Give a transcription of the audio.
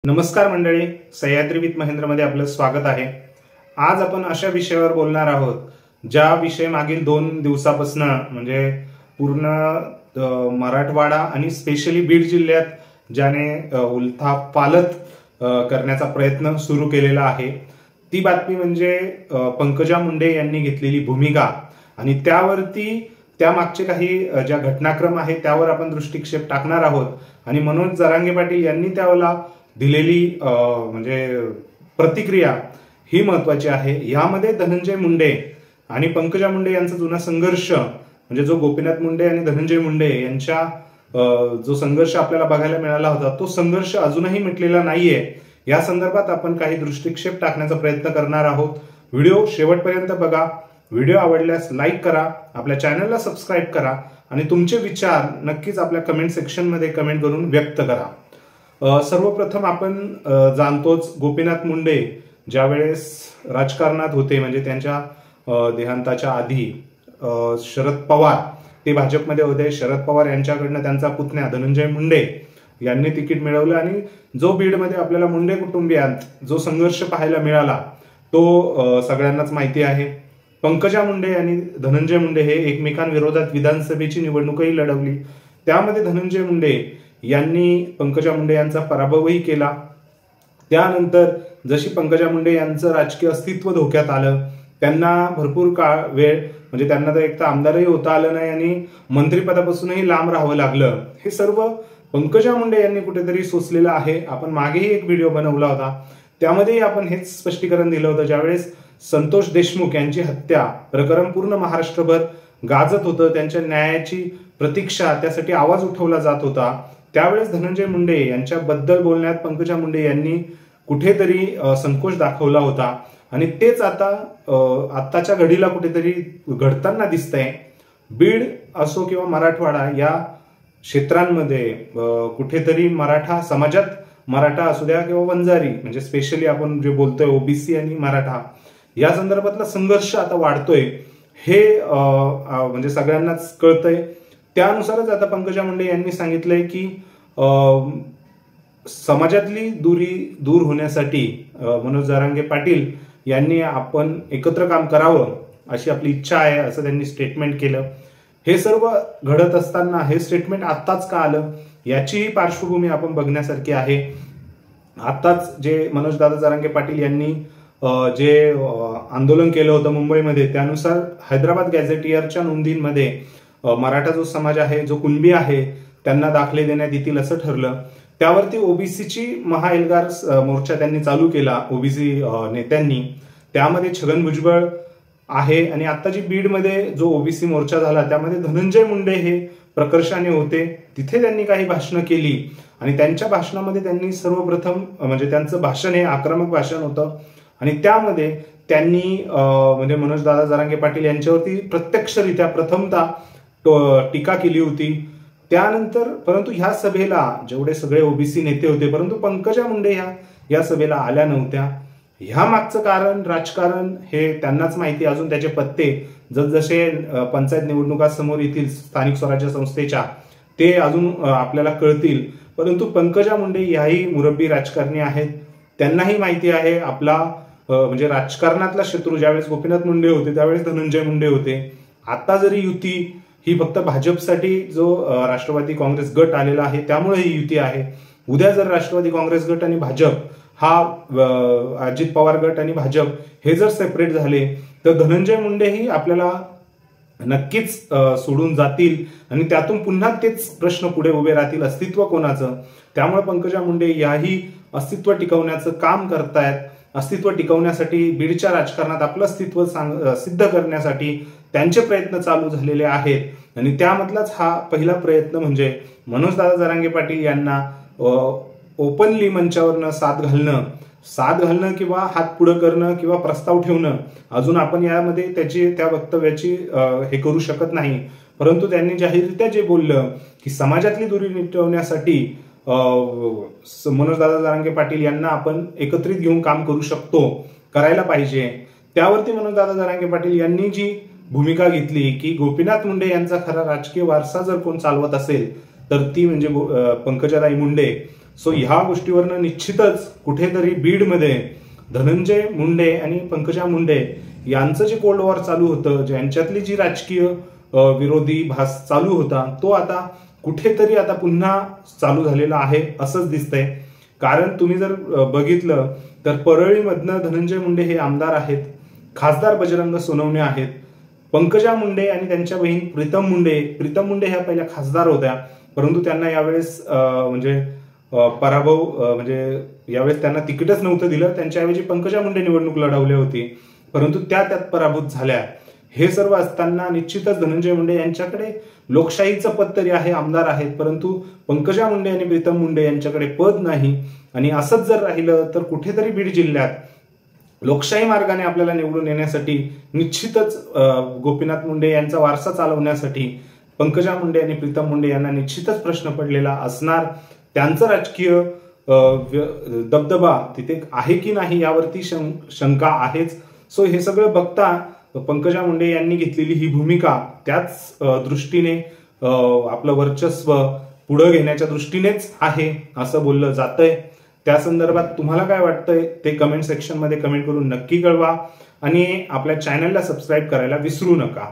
नमस्कार मंडळी, सह्याद्री विथ महेंद्रमध्ये आपलं स्वागत आहे। आज आपण अशा विषयावर बोलणार आहोत ज्या विषय मागील 2 दिवसापासून म्हणजे पूर्ण मराठवाडा आणि स्पेशली बीड जिल्ह्यात ज्याने उलथापालथ करण्याचा प्रयत्न सुरू केलेला आहे। ती बातमी म्हणजे पंकजा मुंडे यांनी घेतलेली भूमिका आणि त्यावरती त्यामागचे काही ज्या घटनाक्रम आहे त्यावर आपण दृष्टिक्षेप टाकणार आहोत आणि मनोज जरांगे पाटील यांनी त्यावेळेला दिलेली म्हणजे प्रतिक्रिया ही महत्वाची आहे। यामध्ये धनंजय मुंडे आणि पंकजा मुंडे यांचा जुना संघर्ष म्हणजे जो गोपीनाथ मुंडे आणि धनंजय मुंडे यांच्या जो संघर्ष आपल्याला बघायला मिळाला होता तो संघर्ष अजूनही मिटलेला नाहीये। या संदर्भात आपण काही दृष्टिक्षेप टाकण्याचा प्रयत्न करणार आहोत। व्हिडिओ शेवटपर्यंत बघा। व्हिडिओ आवडल्यास लाईक करा, आपल्या चॅनलला सबस्क्राईब करा आणि तुमचे विचार नक्कीच आपल्या कमेंट सेक्शन मध्ये कमेंट करून व्यक्त करा। सर्वप्रथम आपण जाणतोच गोपीनाथ मुंडे ज्यावेळेस राजकारणात होते म्हणजे त्यांच्या देहांताच्या आधी शरद पवार ते भाजपमध्ये होते। शरद पवार यांच्याकडनं त्यांचा पुतण्या धनंजय मुंडे यांनी तिकीट मिळवलं आणि जो बीडमध्ये आपल्याला मुंडे कुटुंबियांत जो संघर्ष पाहायला मिळाला तो सगळ्यांनाच माहिती आहे। पंकजा मुंडे आणि धनंजय मुंडे हे एकमेकांविरोधात विधानसभेची निवडणूकही लढवली। त्यामध्ये धनंजय मुंडे यांनी पंकजा मुंडे यांचा पराभवही केला। त्यानंतर जशी पंकजा मुंडे यांचं राजकीय अस्तित्व धोक्यात आलं, त्यांना भरपूर काळ वेळ म्हणजे त्यांना तर एक तर आमदारही होता आलं नाही आणि मंत्रिपदापासूनही लांब राहावं लागलं। हे सर्व पंकजा मुंडे यांनी कुठेतरी सोसलेलं आहे। आपण मागेही एक व्हिडिओ बनवला होता, त्यामध्येही आपण हेच स्पष्टीकरण दिलं होतं। ज्यावेळेस संतोष देशमुख यांची हत्या प्रकरण पूर्ण महाराष्ट्रभर गाजत होतं, त्यांच्या न्यायाची प्रतीक्षा त्यासाठी आवाज उठवला जात होता, त्यावेळेस धनंजय मुंडे यांच्याबद्दल बोलण्यात पंकजा मुंडे यांनी कुठेतरी संकोच दाखवला होता आणि तेच आताच्या घडीला कुठेतरी घडताना दिसतंय। बीड असो किंवा मराठवाडा या क्षेत्रांमध्ये कुठेतरी मराठा समाजात, मराठा असू द्या किंवा वंजारी म्हणजे स्पेशली आपण जे बोलतोय ओबीसी आणि मराठा या संदर्भातला संघर्ष आता वाढतोय हे म्हणजे सगळ्यांनाच कळतंय। त्यानुसारच आता पंकजा मुंडे यांनी सांगितलंय की समाजातली दूर होण्यासाठी मनोज जरांगे पाटील यांनी आपण एकत्र काम करावं अशी आपली इच्छा आहे असं त्यांनी स्टेटमेंट केलं। हे सर्व घडत असताना हे स्टेटमेंट आत्ताच का आलं याची पार्श्वभूमी आपण बघण्यासारखी आहे। आत्ताच जे मनोज दादा जरांगे पाटील यांनी जे आंदोलन केलं होतं मुंबईमध्ये, त्यानुसार हैदराबाद गॅझेटियरच्या नोंदींमध्ये मराठा जो समाज आहे, जो कुणबी आहे, त्यांना दाखले देण्यात येतील असं ठरलं। त्यावरती ओबीसीची महाएल्गार मोर्चा त्यांनी चालू केला ओबीसी नेत्यांनी, त्यामध्ये छगन भुजबळ आहे आणि आता जी बीडमध्ये जो ओबीसी मोर्चा झाला त्यामध्ये धनंजय मुंडे हे प्रकर्षाने होते। तिथे त्यांनी काही भाषणं केली आणि त्यांच्या भाषणामध्ये त्यांनी सर्वप्रथम म्हणजे त्यांचं भाषण हे आक्रमक भाषण होतं आणि त्यामध्ये त्यांनी म्हणजे मनोज दादा जरांगे पाटील यांच्यावरती प्रत्यक्षरित्या प्रथमतः टीका केली होती। त्यानंतर परंतु ह्या सभेला जेवढे सगळे ओबीसी नेते होते परंतु पंकजा मुंडे या सभेला आल्या नव्हत्या। ह्या मागचं कारण राजकारण हे त्यांनाच माहिती। अजून त्याचे पत्ते जसजसे पंचायत निवडणुका समोर येतील स्थानिक स्वराज्य संस्थेच्या ते अजून आपल्याला कळतील। परंतु पंकजा मुंडे याही मुरब्बी राजकारणी आहेत, त्यांनाही माहिती आहे आपला म्हणजे राजकारणातला शत्रू ज्यावेळेस गोपीनाथ मुंडे होते त्यावेळेस धनंजय मुंडे होते। आता जरी युती ही फक्त भाजपसाठी जो राष्ट्रवादी काँग्रेस गट आलेला आहे त्यामुळे ही युती आहे, उद्या जर राष्ट्रवादी काँग्रेस गट आणि भाजप हा अजित पवार गट आणि भाजप हे जर सेपरेट झाले तर धनंजय मुंडेही आपल्याला नक्कीच सोडून जातील आणि त्यातून पुन्हा तेच प्रश्न पुढे उभे राहतील, अस्तित्व कोणाचं। त्यामुळे पंकजा मुंडे याही अस्तित्व टिकवण्याचं काम करतायत। अस्तित्व टिकवण्यासाठी बीडच्या राजकारणात आपलं अस्तित्व सिद्ध करण्यासाठी त्यांचे प्रयत्न चालू झालेले आहेत आणि त्यामधलाच हा पहिला प्रयत्न म्हणजे मनोज दादा जरांगे पाटील यांना ओपनली मंचावरनं साथ घालणं किंवा हात पुढे करणं किंवा प्रस्ताव ठेवणं अजून आपण यामध्ये त्या वक्तव्याची हे करू शकत नाही। परंतु त्यांनी जाहीररित्या जे बोललं की समाजातली दूरी मिटवण्यासाठी मनोज दादा जरांगे पाटील यांना आपण एकत्रित घेऊन काम करू शकतो, करायला पाहिजे। त्यावरती मनोज दादा जरांगे पाटील यांनी जी भूमिका घेतली की गोपीनाथ मुंडे यांचा खरा राजकीय वारसा जर कोण चालवत असेल तर ती म्हणजे पंकजाताई मुंडे। सो ह्या गोष्टीवरनं निश्चितच कुठेतरी बीडमध्ये धनंजय मुंडे आणि पंकजा मुंडे यांचं जे कोल्ड वॉर चालू होतं, ज्यांच्यातली जी राजकीय विरोधी भास चालू होता, तो आता कुठेतरी आता पुन्हा चालू झालेला आहे असंच दिसतंय. कारण तुम्ही जर बघितलं तर परळीमधनं धनंजय मुंडे हे आमदार आहेत, खासदार बजरंग सोनवणे आहेत, पंकजा मुंडे आणि त्यांच्या बहीण प्रीतम मुंडे ह्या पहिल्या खासदार होत्या, परंतु त्यांना यावेळेस म्हणजे पराभव म्हणजे यावेळेस त्यांना तिकीटच नव्हतं दिलं. त्यांच्याऐवजी पंकजा मुंडे निवडणूक लढवली होती, परंतु त्यात पराभूत झाल्या. हे सर्व असताना निश्चितच धनंजय मुंडे यांच्याकडे लोकशाहीचं पद तरी आहे, आमदार आहेत, परंतु पंकजा मुंडे आणि प्रीतम मुंडे यांच्याकडे पद नाही. आणि असंच जर राहिलं तर कुठेतरी बीड जिल्ह्यात लोकशाही मार्गाने आपल्याला निवडून येण्यासाठी निश्चितच गोपीनाथ मुंडे यांचा वारसा चालवण्यासाठी पंकजा मुंडे आणि प्रीतम मुंडे यांना निश्चितच प्रश्न पडलेला असणार. त्यांचं राजकीय दबदबा तिथे आहे की नाही यावरती शंका आहेच. सो हे सगळं बघता पंकजा मुंडे यांनी घेतलेली ही भूमिका त्याच दृष्टीने आपलं वर्चस्व पुढे घेण्याच्या दृष्टीनेच आहे असं बोललं जातंय. त्या संदर्भात तुम्हाला काय वाटतंय ते कमेंट सेक्शन मध्ये कमेंट करून नक्की कळवा आणि आपल्या चॅनलला सबस्क्राईब करायला विसरू नका.